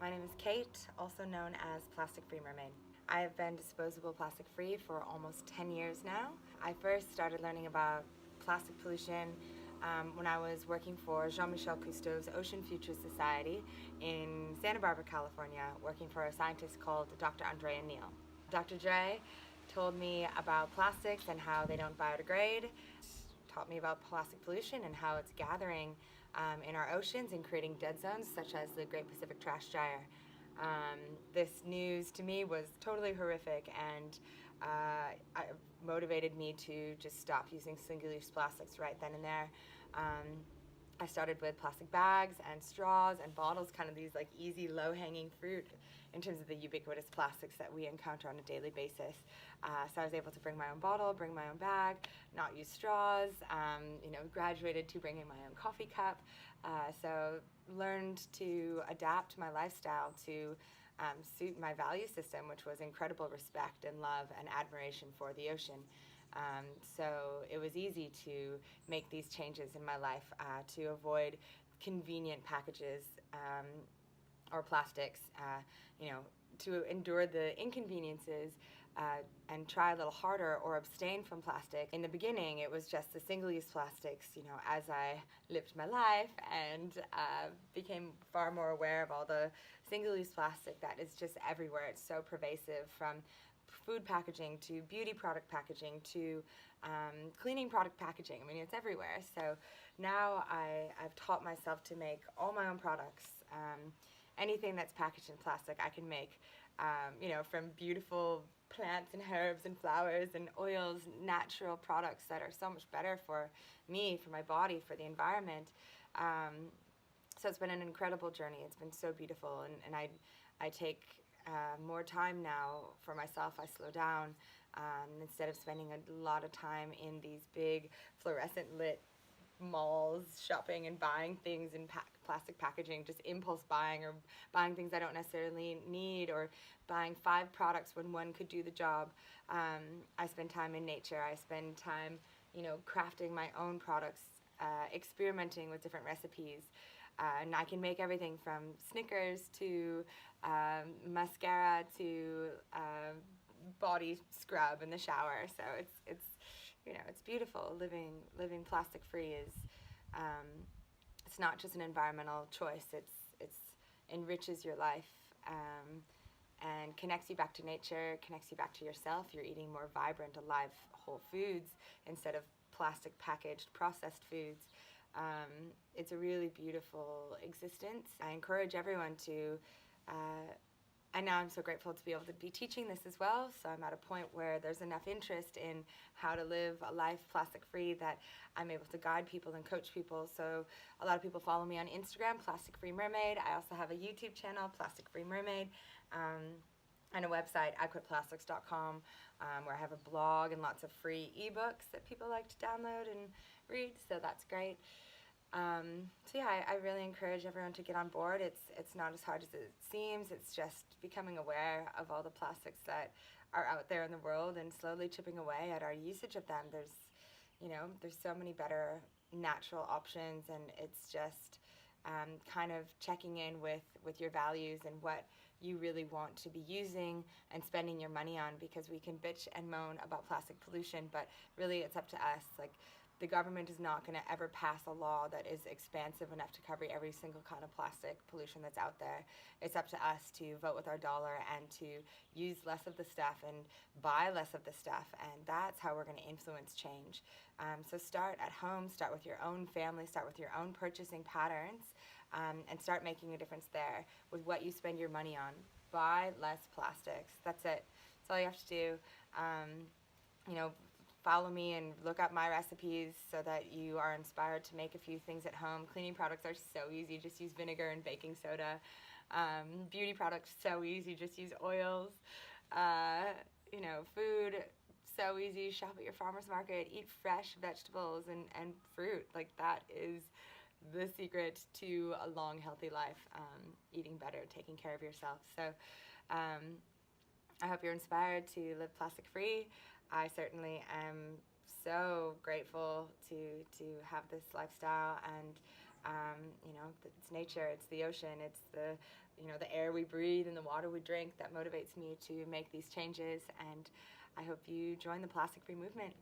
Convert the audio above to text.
My name is Kate, also known as Plastic Free Mermaid. I have been disposable plastic free for almost 10 years now. I first started learning about plastic pollution when I was working for Jean-Michel Cousteau's Ocean Futures Society in Santa Barbara, California, working for a scientist called Dr. Andrea Neal. Dr. Dre told me about plastics and how they don't biodegrade, taught me about plastic pollution and how it's gathering in our oceans and creating dead zones such as the Great Pacific Trash Gyre. This news to me was totally horrific, and it motivated me to just stop using single-use plastics right then and there. I started with plastic bags and straws and bottles, kind of these like easy, low-hanging fruit in terms of the ubiquitous plastics that we encounter on a daily basis. So I was able to bring my own bottle, bring my own bag, not use straws, graduated to bringing my own coffee cup. So learned to adapt my lifestyle to suit my value system, which was incredible respect and love and admiration for the ocean. So it was easy to make these changes in my life to avoid convenient packages or plastics, to endure the inconveniences and try a little harder or abstain from plastic. In the beginning, it was just the single-use plastics, as I lived my life and became far more aware of all the single-use plastic that is just everywhere. It's so pervasive, from food packaging to beauty product packaging to cleaning product packaging. I mean, it's everywhere. So now I've taught myself to make all my own products. Anything that's packaged in plastic I can make, from beautiful plants and herbs and flowers and oils, natural products that are so much better for me, for my body, for the environment. So it's been an incredible journey. It's been so beautiful, and I take more time now for myself. I slow down. Instead of spending a lot of time in these big fluorescent lit malls shopping and buying things in plastic packaging, just impulse buying, or buying things I don't necessarily need, or buying 5 products when one could do the job. I spend time in nature. I spend time, crafting my own products, experimenting with different recipes. And I can make everything from Snickers to mascara to body scrub in the shower. So it's beautiful. Living plastic free is it's not just an environmental choice. It's enriches your life and connects you back to nature, connects you back to yourself. You're eating more vibrant, alive, whole foods instead of plastic packaged processed foods. It's a really beautiful existence. I encourage everyone to, and now I'm so grateful to be able to be teaching this as well. So I'm at a point where there's enough interest in how to live a life plastic free that I'm able to guide people and coach people. So a lot of people follow me on Instagram, Plastic Free Mermaid. I also have a YouTube channel, Plastic Free Mermaid, and a website, iQuitPlastics.com, where I have a blog and lots of free ebooks that people like to download and read. So that's great. I really encourage everyone to get on board. It's not as hard as it seems. It's just becoming aware of all the plastics that are out there in the world and slowly chipping away at our usage of them. There's so many better natural options, and it's just kind of checking in with your values and what you really want to be using and spending your money on, because we can bitch and moan about plastic pollution, but really it's up to us. Like, the government is not going to ever pass a law that is expansive enough to cover every single kind of plastic pollution that's out there. It's up to us to vote with our dollar and to use less of the stuff and buy less of the stuff, and that's how we're going to influence change. So start at home, start with your own family, start with your own purchasing patterns, and start making a difference there with what you spend your money on. Buy less plastics. That's it. That's all you have to do. Follow me and look up my recipes so that you are inspired to make a few things at home. Cleaning products are so easy. Just use vinegar and baking soda. Beauty products, so easy. Just use oils. Food, so easy. Shop at your farmer's market. Eat fresh vegetables and fruit. Like, that is the secret to a long, healthy life. Eating better, taking care of yourself. So I hope you're inspired to live plastic free. I certainly am so grateful to have this lifestyle, and It's nature, it's the ocean, it's the air we breathe and the water we drink that motivates me to make these changes, and I hope you join the plastic-free movement.